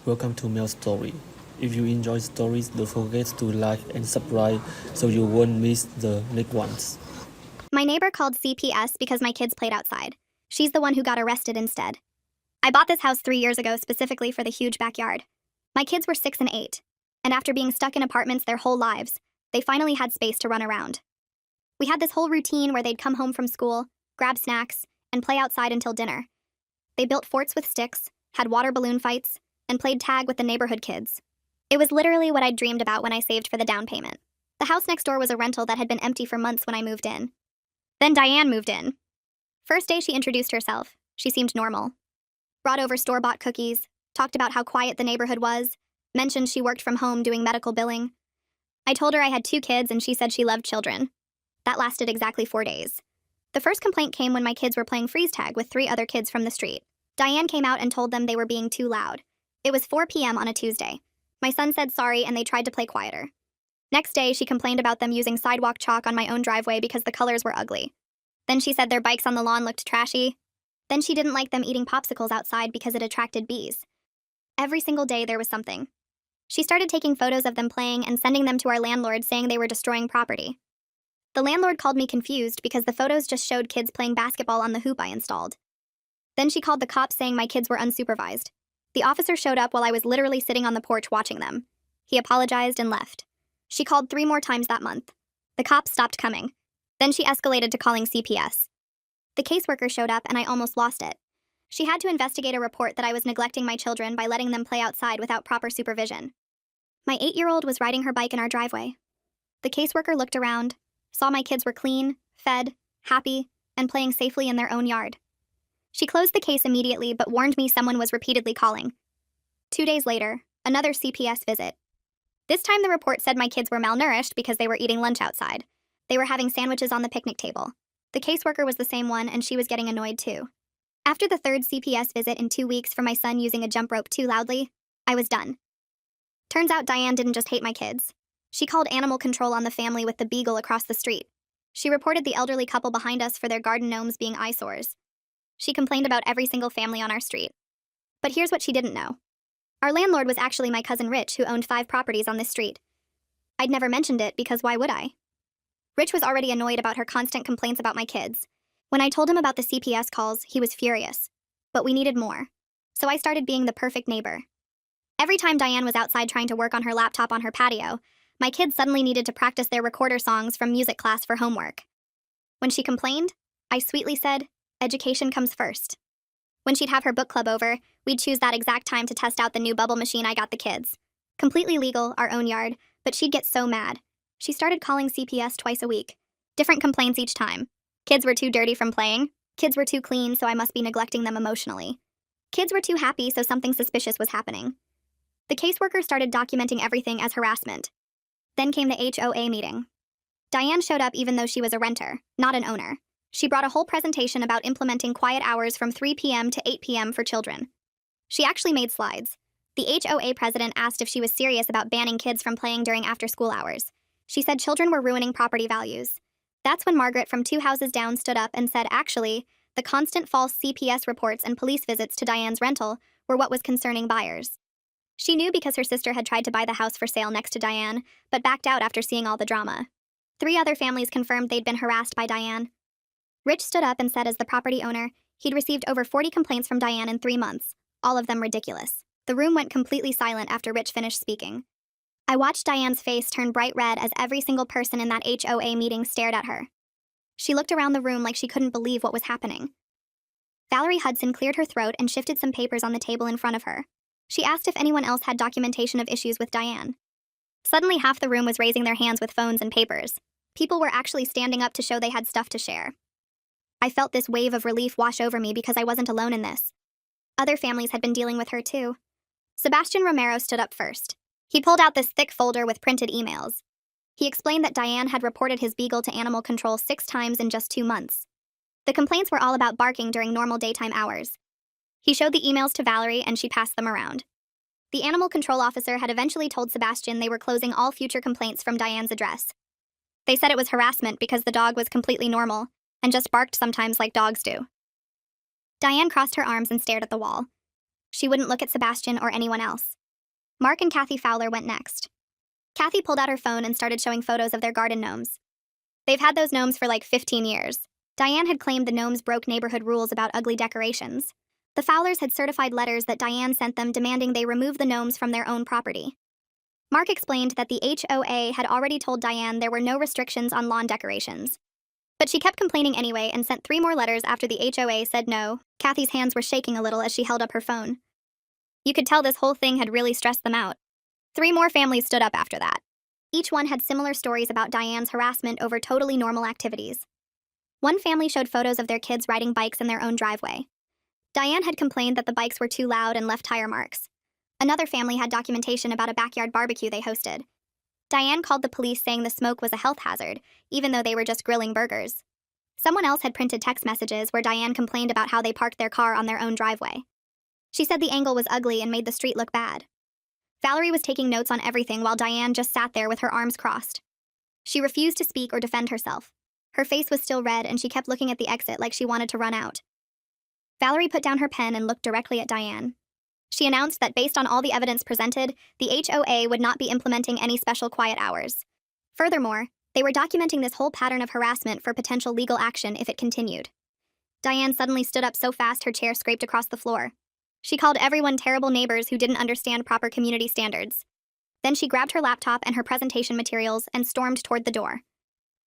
welcome to Mail Story. If you enjoy stories, don't forget to like and subscribe so you won't miss the next ones. My neighbor called CPS because my kids played outside. She's the one who got arrested instead. I bought this house 3 years ago specifically for the huge backyard. My kids were 6 and 8, and after being stuck in apartments their whole lives, they finally had space to run around. We had this whole routine where they'd come home from school, grab snacks, and play outside until dinner. They built forts with sticks, had water balloon fights, and played tag with the neighborhood kids. It was literally what I'd dreamed about when I saved for the down payment. The house next door was a rental that had been empty for months when I moved in. Then Diane moved in. First day she introduced herself. She seemed normal. Brought over store-bought cookies, talked about how quiet the neighborhood was, mentioned she worked from home doing medical billing. I told her I had 2 kids and she said she loved children. That lasted exactly 4 days. The first complaint came when my kids were playing freeze tag with 3 other kids from the street. Diane came out and told them they were being too loud. It was 4 p.m. on a Tuesday. My son said sorry and they tried to play quieter. Next day, she complained about them using sidewalk chalk on my own driveway because the colors were ugly. Then she said their bikes on the lawn looked trashy. Then she didn't like them eating popsicles outside because it attracted bees. Every single day there was something. She started taking photos of them playing and sending them to our landlord saying they were destroying property. The landlord called me confused because the photos just showed kids playing basketball on the hoop I installed. Then she called the cops saying my kids were unsupervised. The officer showed up while I was literally sitting on the porch watching them. He apologized and left. She called 3 more times that month. The cops stopped coming. Then she escalated to calling CPS. The caseworker showed up and I almost lost it. She had to investigate a report that I was neglecting my children by letting them play outside without proper supervision. My 8-year-old was riding her bike in our driveway. The caseworker looked around, saw my kids were clean, fed, happy, and playing safely in their own yard. She closed the case immediately but warned me someone was repeatedly calling. 2 days later, another CPS visit. This time the report said my kids were malnourished because they were eating lunch outside. They were having sandwiches on the picnic table. The caseworker was the same one and she was getting annoyed too. After the 3rd CPS visit in 2 weeks for my son using a jump rope too loudly, I was done. Turns out Diane didn't just hate my kids. She called animal control on the family with the beagle across the street. She reported the elderly couple behind us for their garden gnomes being eyesores. She complained about every single family on our street. But here's what she didn't know. Our landlord was actually my cousin Rich, who owned 5 properties on this street. I'd never mentioned it because why would I? Rich was already annoyed about her constant complaints about my kids. When I told him about the CPS calls, he was furious. But we needed more. So I started being the perfect neighbor. Every time Diane was outside trying to work on her laptop on her patio, my kids suddenly needed to practice their recorder songs from music class for homework. When she complained, I sweetly said, education comes first. When she'd have her book club over, we'd choose that exact time to test out the new bubble machine I got the kids. Completely legal, our own yard, but she'd get so mad. She started calling CPS twice a week. Different complaints each time. Kids were too dirty from playing. Kids were too clean, so I must be neglecting them emotionally. Kids were too happy, so something suspicious was happening. The caseworker started documenting everything as harassment. Then came the HOA meeting. Diane showed up even though she was a renter, not an owner. She brought a whole presentation about implementing quiet hours from 3 p.m. to 8 p.m. for children. She actually made slides. The HOA president asked if she was serious about banning kids from playing during after-school hours. She said children were ruining property values. That's when Margaret from 2 houses down stood up and said actually, the constant false CPS reports and police visits to Diane's rental were what was concerning buyers. She knew because her sister had tried to buy the house for sale next to Diane, but backed out after seeing all the drama. 3 other families confirmed they'd been harassed by Diane. Rich stood up and said as the property owner, he'd received over 40 complaints from Diane in 3 months, all of them ridiculous. The room went completely silent after Rich finished speaking. I watched Diane's face turn bright red as every single person in that HOA meeting stared at her. She looked around the room like she couldn't believe what was happening. Valerie Hudson cleared her throat and shifted some papers on the table in front of her. She asked if anyone else had documentation of issues with Diane. Suddenly half the room was raising their hands with phones and papers. People were actually standing up to show they had stuff to share. I felt this wave of relief wash over me because I wasn't alone in this. Other families had been dealing with her too. Sebastian Romero stood up first. He pulled out this thick folder with printed emails. He explained that Diane had reported his beagle to animal control 6 times in just 2 months. The complaints were all about barking during normal daytime hours. He showed the emails to Valerie and she passed them around. The animal control officer had eventually told Sebastian they were closing all future complaints from Diane's address. They said it was harassment because the dog was completely normal and just barked sometimes like dogs do. Diane crossed her arms and stared at the wall. She wouldn't look at Sebastian or anyone else. Mark and Kathy Fowler went next. Kathy pulled out her phone and started showing photos of their garden gnomes. They've had those gnomes for like 15 years. Diane had claimed the gnomes broke neighborhood rules about ugly decorations. The Fowlers had certified letters that Diane sent them demanding they remove the gnomes from their own property. Mark explained that the HOA had already told Diane there were no restrictions on lawn decorations. But she kept complaining anyway and sent 3 more letters after the HOA said no. Kathy's hands were shaking a little as she held up her phone. You could tell this whole thing had really stressed them out. 3 more families stood up after that. Each one had similar stories about Diane's harassment over totally normal activities. One family showed photos of their kids riding bikes in their own driveway. Diane had complained that the bikes were too loud and left tire marks. Another family had documentation about a backyard barbecue they hosted. Diane called the police saying the smoke was a health hazard, even though they were just grilling burgers. Someone else had printed text messages where Diane complained about how they parked their car on their own driveway. She said the angle was ugly and made the street look bad. Valerie was taking notes on everything while Diane just sat there with her arms crossed. She refused to speak or defend herself. Her face was still red and she kept looking at the exit like she wanted to run out. Valerie put down her pen and looked directly at Diane. She announced that based on all the evidence presented, the HOA would not be implementing any special quiet hours. Furthermore, they were documenting this whole pattern of harassment for potential legal action if it continued. Diane suddenly stood up so fast her chair scraped across the floor. She called everyone terrible neighbors who didn't understand proper community standards. Then she grabbed her laptop and her presentation materials and stormed toward the door.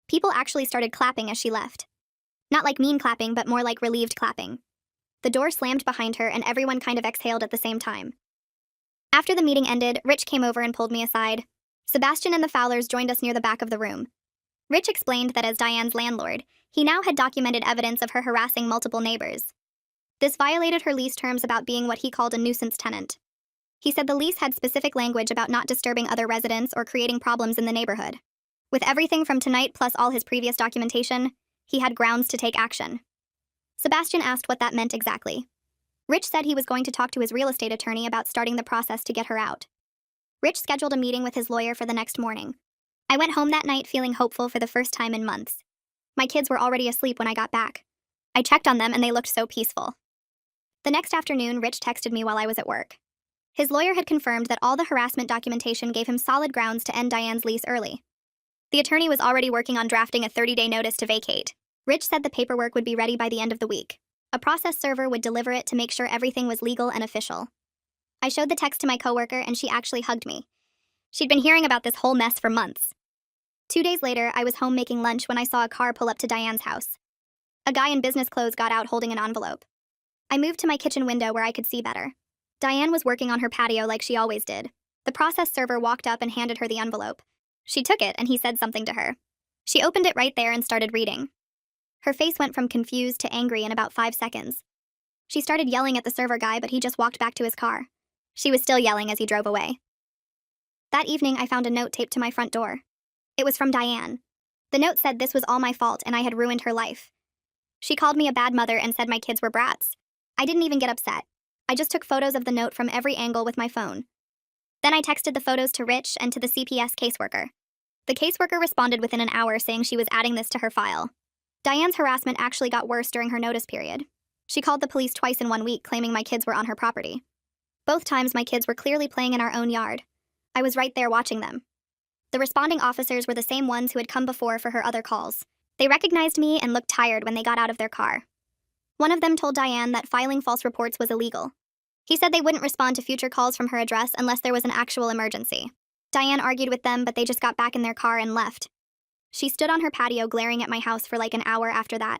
People actually started clapping as she left. Not like mean clapping, but more like relieved clapping. The door slammed behind her and everyone kind of exhaled at the same time. After the meeting ended, Rich came over and pulled me aside. Sebastian and the Fowlers joined us near the back of the room. Rich explained that as Diane's landlord, he now had documented evidence of her harassing multiple neighbors. This violated her lease terms about being what he called a nuisance tenant. He said the lease had specific language about not disturbing other residents or creating problems in the neighborhood. With everything from tonight plus all his previous documentation, he had grounds to take action. Sebastian asked what that meant exactly. Rich said he was going to talk to his real estate attorney about starting the process to get her out. Rich scheduled a meeting with his lawyer for the next morning. I went home that night feeling hopeful for the first time in months. My kids were already asleep when I got back. I checked on them and they looked so peaceful. The next afternoon, Rich texted me while I was at work. His lawyer had confirmed that all the harassment documentation gave him solid grounds to end Diane's lease early. The attorney was already working on drafting a 30-day notice to vacate. Rich said the paperwork would be ready by the end of the week. A process server would deliver it to make sure everything was legal and official. I showed the text to my coworker and she actually hugged me. She'd been hearing about this whole mess for months. 2 days later, I was home making lunch when I saw a car pull up to Diane's house. A guy in business clothes got out holding an envelope. I moved to my kitchen window where I could see better. Diane was working on her patio like she always did. The process server walked up and handed her the envelope. She took it and he said something to her. She opened it right there and started reading. Her face went from confused to angry in about 5 seconds. She started yelling at the server guy, but he just walked back to his car. She was still yelling as he drove away. That evening, I found a note taped to my front door. It was from Diane. The note said this was all my fault and I had ruined her life. She called me a bad mother and said my kids were brats. I didn't even get upset. I just took photos of the note from every angle with my phone. Then I texted the photos to Rich and to the CPS caseworker. The caseworker responded within an hour saying she was adding this to her file. Diane's harassment actually got worse during her notice period. She called the police twice in 1 week, claiming my kids were on her property. Both times my kids were clearly playing in our own yard. I was right there watching them. The responding officers were the same ones who had come before for her other calls. They recognized me and looked tired when they got out of their car. One of them told Diane that filing false reports was illegal. He said they wouldn't respond to future calls from her address unless there was an actual emergency. Diane argued with them, but they just got back in their car and left. She stood on her patio glaring at my house for like an hour after that.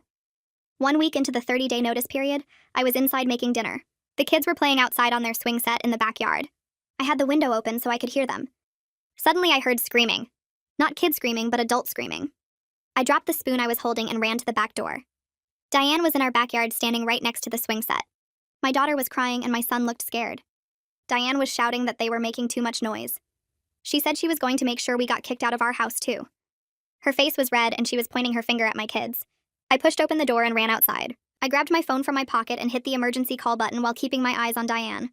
1 week into the 30-day notice period, I was inside making dinner. The kids were playing outside on their swing set in the backyard. I had the window open so I could hear them. Suddenly I heard screaming. Not kids screaming, but adults screaming. I dropped the spoon I was holding and ran to the back door. Diane was in our backyard standing right next to the swing set. My daughter was crying and my son looked scared. Diane was shouting that they were making too much noise. She said she was going to make sure we got kicked out of our house too. Her face was red and she was pointing her finger at my kids. I pushed open the door and ran outside. I grabbed my phone from my pocket and hit the emergency call button while keeping my eyes on Diane.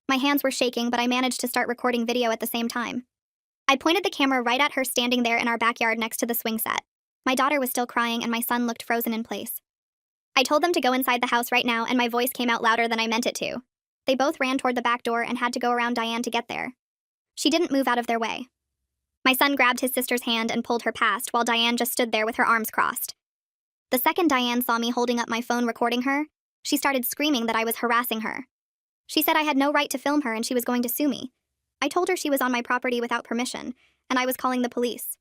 My hands were shaking, but I managed to start recording video at the same time. I pointed the camera right at her standing there in our backyard next to the swing set. My daughter was still crying and my son looked frozen in place. I told them to go inside the house right now and my voice came out louder than I meant it to. They both ran toward the back door and had to go around Diane to get there. She didn't move out of their way. My son grabbed his sister's hand and pulled her past while Diane just stood there with her arms crossed. The second Diane saw me holding up my phone recording her, she started screaming that I was harassing her. She said I had no right to film her and she was going to sue me. I told her she was on my property without permission, and I was calling the police.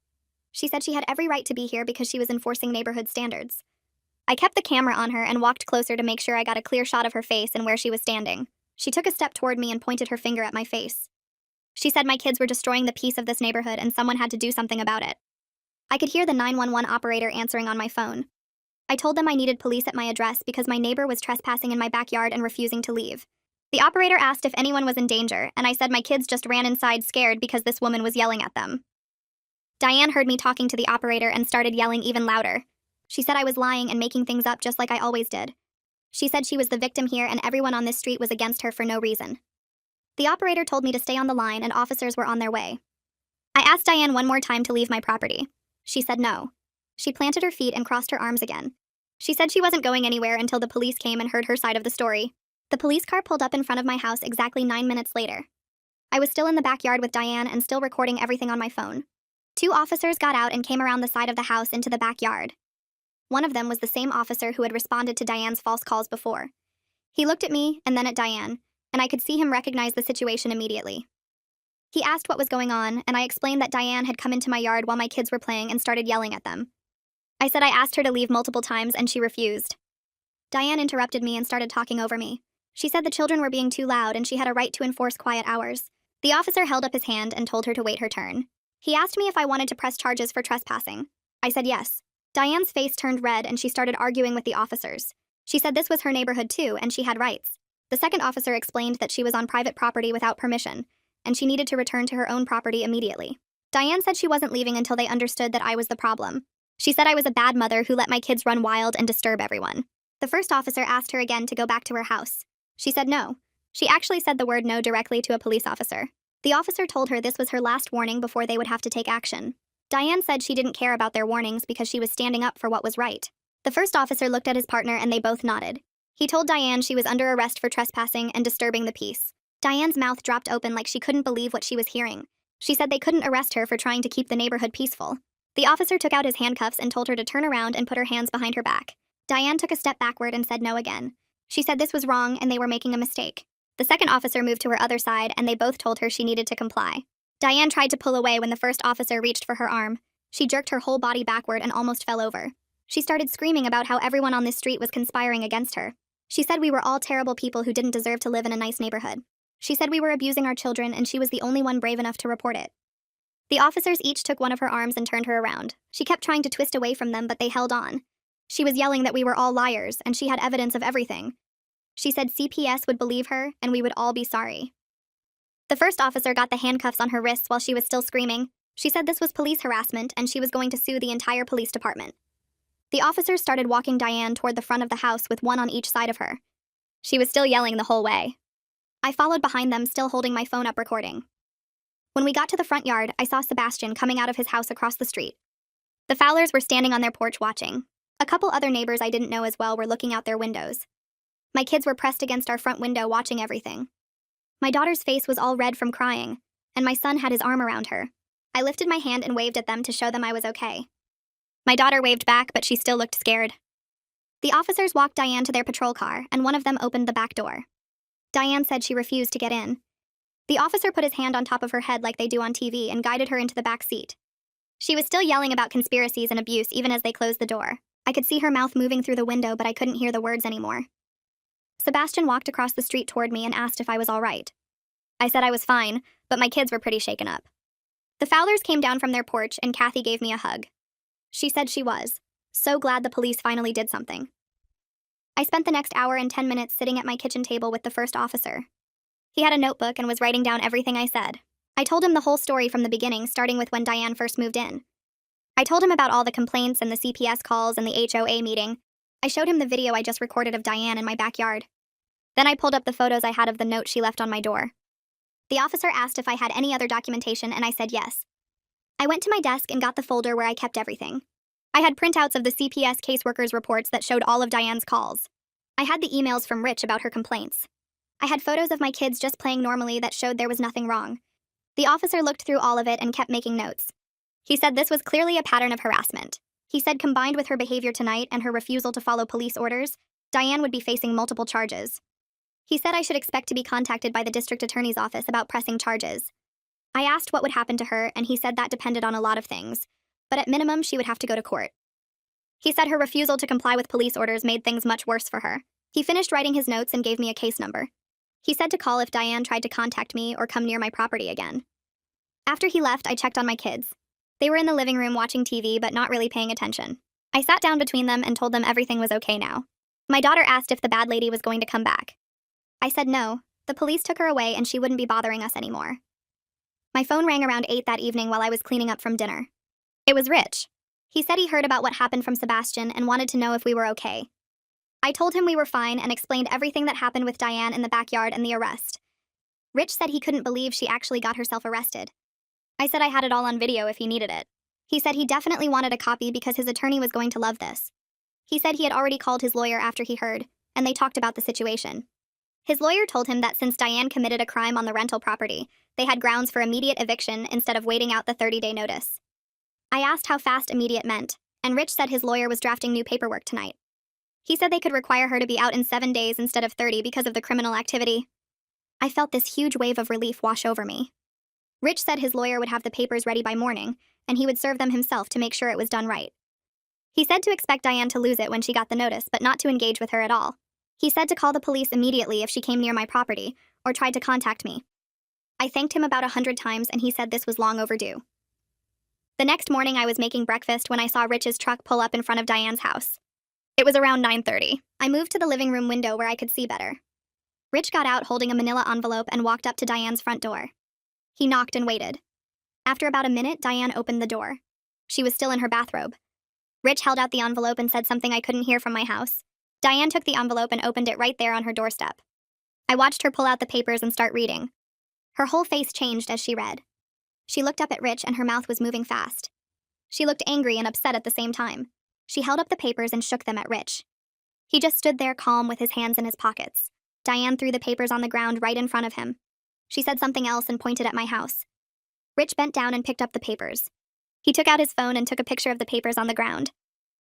She said she had every right to be here because she was enforcing neighborhood standards. I kept the camera on her and walked closer to make sure I got a clear shot of her face and where she was standing. She took a step toward me and pointed her finger at my face. She said my kids were destroying the peace of this neighborhood and someone had to do something about it. I could hear the 911 operator answering on my phone. I told them I needed police at my address because my neighbor was trespassing in my backyard and refusing to leave. The operator asked if anyone was in danger, and I said my kids just ran inside scared because this woman was yelling at them. Diane heard me talking to the operator and started yelling even louder. She said I was lying and making things up just like I always did. She said she was the victim here and everyone on this street was against her for no reason. The operator told me to stay on the line and officers were on their way. I asked Diane one more time to leave my property. She said no. She planted her feet and crossed her arms again. She said she wasn't going anywhere until the police came and heard her side of the story. The police car pulled up in front of my house exactly 9 minutes later. I was still in the backyard with Diane and still recording everything on my phone. 2 officers got out and came around the side of the house into the backyard. One of them was the same officer who had responded to Diane's false calls before. He looked at me and then at Diane, and I could see him recognize the situation immediately. He asked what was going on, and I explained that Diane had come into my yard while my kids were playing and started yelling at them. I said I asked her to leave multiple times and she refused. Diane interrupted me and started talking over me. She said the children were being too loud and she had a right to enforce quiet hours. The officer held up his hand and told her to wait her turn. He asked me if I wanted to press charges for trespassing. I said yes. Diane's face turned red and she started arguing with the officers. She said this was her neighborhood too and she had rights. The second officer explained that she was on private property without permission, and she needed to return to her own property immediately. Diane said she wasn't leaving until they understood that I was the problem. She said I was a bad mother who let my kids run wild and disturb everyone. The first officer asked her again to go back to her house. She said no. She actually said the word no directly to a police officer. The officer told her this was her last warning before they would have to take action. Diane said she didn't care about their warnings because she was standing up for what was right. The first officer looked at his partner and they both nodded. He told Diane she was under arrest for trespassing and disturbing the peace. Diane's mouth dropped open like she couldn't believe what she was hearing. She said they couldn't arrest her for trying to keep the neighborhood peaceful. The officer took out his handcuffs and told her to turn around and put her hands behind her back. Diane took a step backward and said no again. She said this was wrong and they were making a mistake. The second officer moved to her other side and they both told her she needed to comply. Diane tried to pull away when the first officer reached for her arm. She jerked her whole body backward and almost fell over. She started screaming about how everyone on this street was conspiring against her. She said we were all terrible people who didn't deserve to live in a nice neighborhood. She said we were abusing our children and she was the only one brave enough to report it. The officers each took one of her arms and turned her around. She kept trying to twist away from them, but they held on. She was yelling that we were all liars and she had evidence of everything. She said CPS would believe her and we would all be sorry. The first officer got the handcuffs on her wrists while she was still screaming. She said this was police harassment and she was going to sue the entire police department. The officers started walking Diane toward the front of the house with one on each side of her. She was still yelling the whole way. I followed behind them, still holding my phone up recording. When we got to the front yard, I saw Sebastian coming out of his house across the street. The Fowlers were standing on their porch watching. A couple other neighbors I didn't know as well were looking out their windows. My kids were pressed against our front window watching everything. My daughter's face was all red from crying, and my son had his arm around her. I lifted my hand and waved at them to show them I was okay. My daughter waved back, but she still looked scared. The officers walked Diane to their patrol car, and one of them opened the back door. Diane said she refused to get in. The officer put his hand on top of her head like they do on TV and guided her into the back seat. She was still yelling about conspiracies and abuse even as they closed the door. I could see her mouth moving through the window, but I couldn't hear the words anymore. Sebastian walked across the street toward me and asked if I was all right. I said I was fine, but my kids were pretty shaken up. The Fowlers came down from their porch and Kathy gave me a hug. She said she was so glad the police finally did something. I spent the next hour and 10 minutes sitting at my kitchen table with the first officer. He had a notebook and was writing down everything I said. I told him the whole story from the beginning, starting with when Diane first moved in. I told him about all the complaints and the CPS calls and the HOA meeting. I showed him the video I just recorded of Diane in my backyard. Then I pulled up the photos I had of the note she left on my door. The officer asked if I had any other documentation, and I said yes. I went to my desk and got the folder where I kept everything. I had printouts of the CPS caseworkers' reports that showed all of Diane's calls. I had the emails from Rich about her complaints. I had photos of my kids just playing normally that showed there was nothing wrong. The officer looked through all of it and kept making notes. He said this was clearly a pattern of harassment. He said combined with her behavior tonight and her refusal to follow police orders, Diane would be facing multiple charges. He said I should expect to be contacted by the district attorney's office about pressing charges. I asked what would happen to her, and he said that depended on a lot of things, but at minimum she would have to go to court. He said her refusal to comply with police orders made things much worse for her. He finished writing his notes and gave me a case number. He said to call if Diane tried to contact me or come near my property again. After he left, I checked on my kids. They were in the living room watching TV but not really paying attention. I sat down between them and told them everything was okay now. My daughter asked if the bad lady was going to come back. I said no, the police took her away and she wouldn't be bothering us anymore. My phone rang around 8 that evening while I was cleaning up from dinner. It was Rich. He said he heard about what happened from Sebastian and wanted to know if we were okay. I told him we were fine and explained everything that happened with Diane in the backyard and the arrest. Rich said he couldn't believe she actually got herself arrested. I said I had it all on video if he needed it. He said he definitely wanted a copy because his attorney was going to love this. He said he had already called his lawyer after he heard, and they talked about the situation. His lawyer told him that since Diane committed a crime on the rental property, they had grounds for immediate eviction instead of waiting out the 30-day notice. I asked how fast immediate meant, and Rich said his lawyer was drafting new paperwork tonight. He said they could require her to be out in 7 days instead of 30 because of the criminal activity. I felt this huge wave of relief wash over me. Rich said his lawyer would have the papers ready by morning, and he would serve them himself to make sure it was done right. He said to expect Diane to lose it when she got the notice, but not to engage with her at all. He said to call the police immediately if she came near my property, or tried to contact me. I thanked him about 100 times, and he said this was long overdue. The next morning I was making breakfast when I saw Rich's truck pull up in front of Diane's house. It was around 9:30. I moved to the living room window where I could see better. Rich got out holding a manila envelope and walked up to Diane's front door. He knocked and waited. After about a minute, Diane opened the door. She was still in her bathrobe. Rich held out the envelope and said something I couldn't hear from my house. Diane took the envelope and opened it right there on her doorstep. I watched her pull out the papers and start reading. Her whole face changed as she read. She looked up at Rich and her mouth was moving fast. She looked angry and upset at the same time. She held up the papers and shook them at Rich. He just stood there calm with his hands in his pockets. Diane threw the papers on the ground right in front of him. She said something else and pointed at my house. Rich bent down and picked up the papers. He took out his phone and took a picture of the papers on the ground.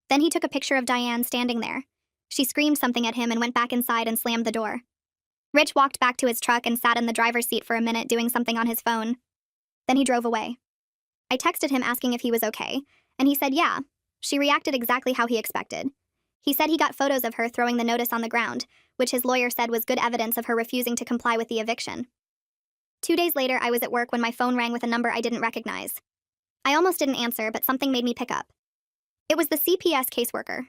Then he took a picture of Diane standing there. She screamed something at him and went back inside and slammed the door. Rich walked back to his truck and sat in the driver's seat for a minute doing something on his phone. Then he drove away. I texted him asking if he was okay, and he said yeah. She reacted exactly how he expected. He said he got photos of her throwing the notice on the ground, which his lawyer said was good evidence of her refusing to comply with the eviction. 2 days later, I was at work when my phone rang with a number I didn't recognize. I almost didn't answer, but something made me pick up. It was the CPS caseworker.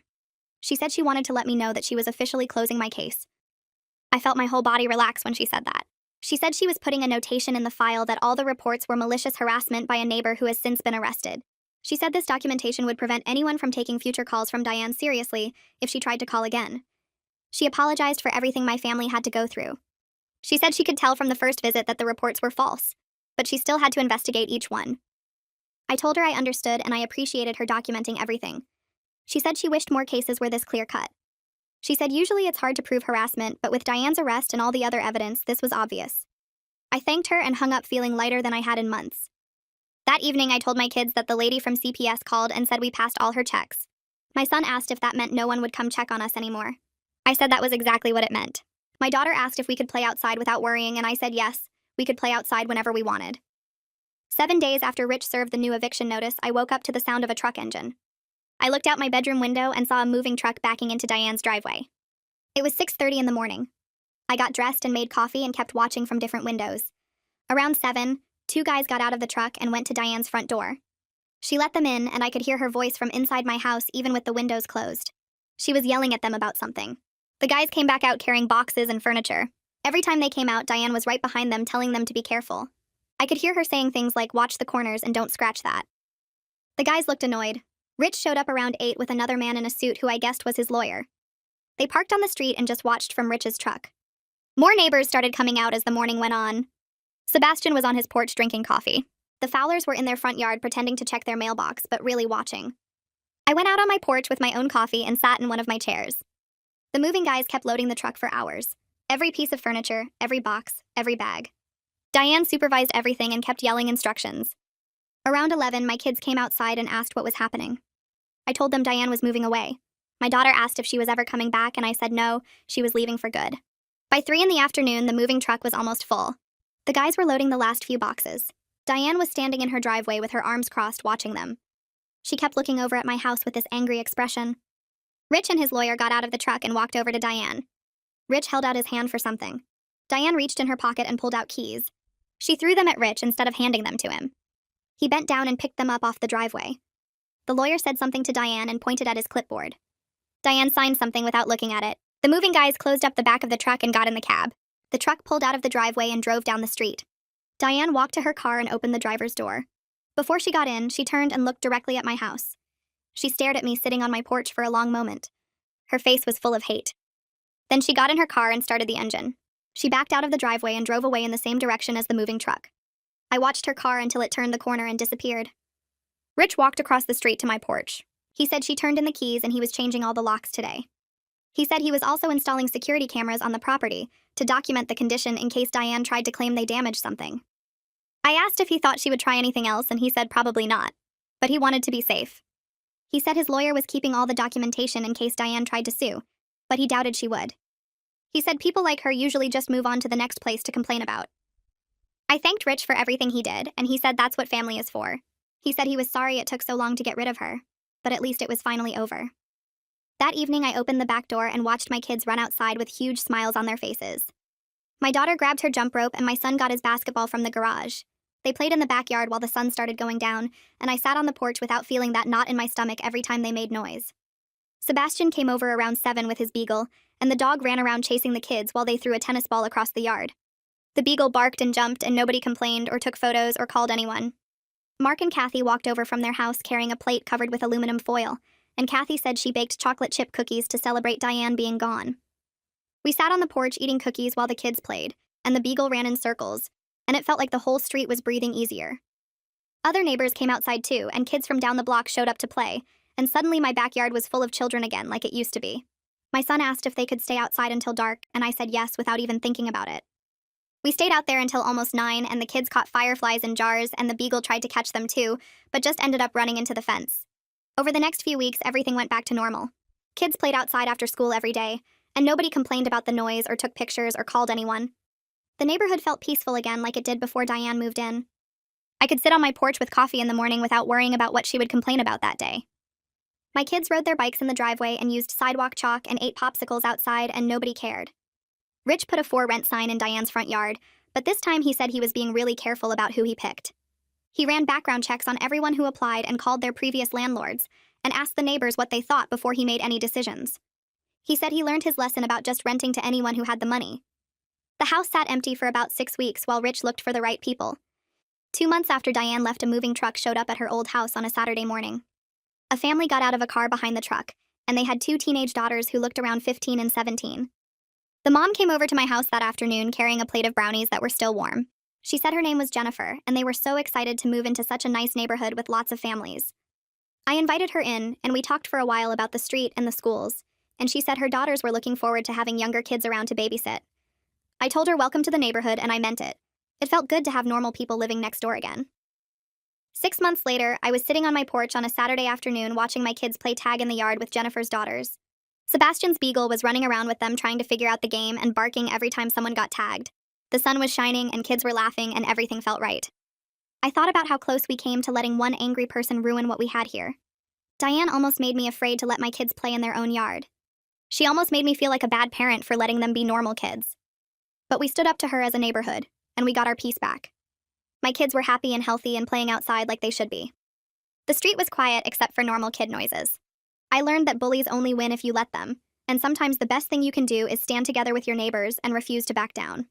She said she wanted to let me know that she was officially closing my case. I felt my whole body relax when she said that. She said she was putting a notation in the file that all the reports were malicious harassment by a neighbor who has since been arrested. She said this documentation would prevent anyone from taking future calls from Diane seriously if she tried to call again. She apologized for everything my family had to go through. She said she could tell from the first visit that the reports were false, but she still had to investigate each one. I told her I understood and I appreciated her documenting everything. She said she wished more cases were this clear-cut. She said usually it's hard to prove harassment, but with Diane's arrest and all the other evidence, this was obvious. I thanked her and hung up feeling lighter than I had in months. That evening, I told my kids that the lady from CPS called and said we passed all her checks. My son asked if that meant no one would come check on us anymore. I said that was exactly what it meant. My daughter asked if we could play outside without worrying, and I said yes, we could play outside whenever we wanted. 7 days after Rich served the new eviction notice, I woke up to the sound of a truck engine. I looked out my bedroom window and saw a moving truck backing into Diane's driveway. It was 6:30 in the morning. I got dressed and made coffee and kept watching from different windows. Around 7, 2 guys got out of the truck and went to Diane's front door. She let them in, and I could hear her voice from inside my house even with the windows closed. She was yelling at them about something. The guys came back out carrying boxes and furniture. Every time they came out, Diane was right behind them telling them to be careful. I could hear her saying things like, "Watch the corners and don't scratch that." The guys looked annoyed. Rich showed up around 8 with another man in a suit who I guessed was his lawyer. They parked on the street and just watched from Rich's truck. More neighbors started coming out as the morning went on. Sebastian was on his porch drinking coffee. The Fowlers were in their front yard pretending to check their mailbox, but really watching. I went out on my porch with my own coffee and sat in one of my chairs. The moving guys kept loading the truck for hours. Every piece of furniture, every box, every bag. Diane supervised everything and kept yelling instructions. Around 11, my kids came outside and asked what was happening. I told them Diane was moving away. My daughter asked if she was ever coming back, and I said no, she was leaving for good. By 3 in the afternoon, the moving truck was almost full. The guys were loading the last few boxes. Diane was standing in her driveway with her arms crossed, watching them. She kept looking over at my house with this angry expression. Rich and his lawyer got out of the truck and walked over to Diane. Rich held out his hand for something. Diane reached in her pocket and pulled out keys. She threw them at Rich instead of handing them to him. He bent down and picked them up off the driveway. The lawyer said something to Diane and pointed at his clipboard. Diane signed something without looking at it. The moving guys closed up the back of the truck and got in the cab. The truck pulled out of the driveway and drove down the street. Diane walked to her car and opened the driver's door. Before she got in, she turned and looked directly at my house. She stared at me sitting on my porch for a long moment. Her face was full of hate. Then she got in her car and started the engine. She backed out of the driveway and drove away in the same direction as the moving truck. I watched her car until it turned the corner and disappeared. Rich walked across the street to my porch. He said she turned in the keys and he was changing all the locks today. He said he was also installing security cameras on the property to document the condition in case Diane tried to claim they damaged something. I asked if he thought she would try anything else, and he said probably not, but he wanted to be safe. He said his lawyer was keeping all the documentation in case Diane tried to sue, but he doubted she would. He said people like her usually just move on to the next place to complain about. I thanked Rich for everything he did, and he said that's what family is for. He said he was sorry it took so long to get rid of her, but at least it was finally over. That evening, I opened the back door and watched my kids run outside with huge smiles on their faces. My daughter grabbed her jump rope and my son got his basketball from the garage. They played in the backyard while the sun started going down, and I sat on the porch without feeling that knot in my stomach every time they made noise. Sebastian came over around 7 with his beagle, and the dog ran around chasing the kids while they threw a tennis ball across the yard. The beagle barked and jumped, and nobody complained or took photos or called anyone. Mark and Kathy walked over from their house carrying a plate covered with aluminum foil, and Kathy said she baked chocolate chip cookies to celebrate Diane being gone. We sat on the porch eating cookies while the kids played, and the beagle ran in circles, and it felt like the whole street was breathing easier. Other neighbors came outside too, and kids from down the block showed up to play, and suddenly my backyard was full of children again like it used to be. My son asked if they could stay outside until dark, and I said yes without even thinking about it. We stayed out there until almost 9, and the kids caught fireflies in jars, and the beagle tried to catch them too, but just ended up running into the fence. Over the next few weeks, everything went back to normal. Kids played outside after school every day, and nobody complained about the noise or took pictures or called anyone. The neighborhood felt peaceful again like it did before Diane moved in. I could sit on my porch with coffee in the morning without worrying about what she would complain about that day. My kids rode their bikes in the driveway and used sidewalk chalk and ate popsicles outside, and nobody cared. Rich put a "for rent" sign in Diane's front yard, but this time he said he was being really careful about who he picked. He ran background checks on everyone who applied and called their previous landlords, and asked the neighbors what they thought before he made any decisions. He said he learned his lesson about just renting to anyone who had the money. The house sat empty for about 6 weeks while Rich looked for the right people. 2 months after Diane left, a moving truck showed up at her old house on a Saturday morning. A family got out of a car behind the truck, and they had 2 teenage daughters who looked around 15 and 17. The mom came over to my house that afternoon carrying a plate of brownies that were still warm. She said her name was Jennifer, and they were so excited to move into such a nice neighborhood with lots of families. I invited her in, and we talked for a while about the street and the schools, and she said her daughters were looking forward to having younger kids around to babysit. I told her welcome to the neighborhood, and I meant it. It felt good to have normal people living next door again. 6 months later, I was sitting on my porch on a Saturday afternoon watching my kids play tag in the yard with Jennifer's daughters. Sebastian's beagle was running around with them trying to figure out the game and barking every time someone got tagged. The sun was shining and kids were laughing and everything felt right. I thought about how close we came to letting one angry person ruin what we had here. Diane almost made me afraid to let my kids play in their own yard. She almost made me feel like a bad parent for letting them be normal kids. But we stood up to her as a neighborhood, and we got our peace back. My kids were happy and healthy and playing outside like they should be. The street was quiet except for normal kid noises. I learned that bullies only win if you let them, and sometimes the best thing you can do is stand together with your neighbors and refuse to back down.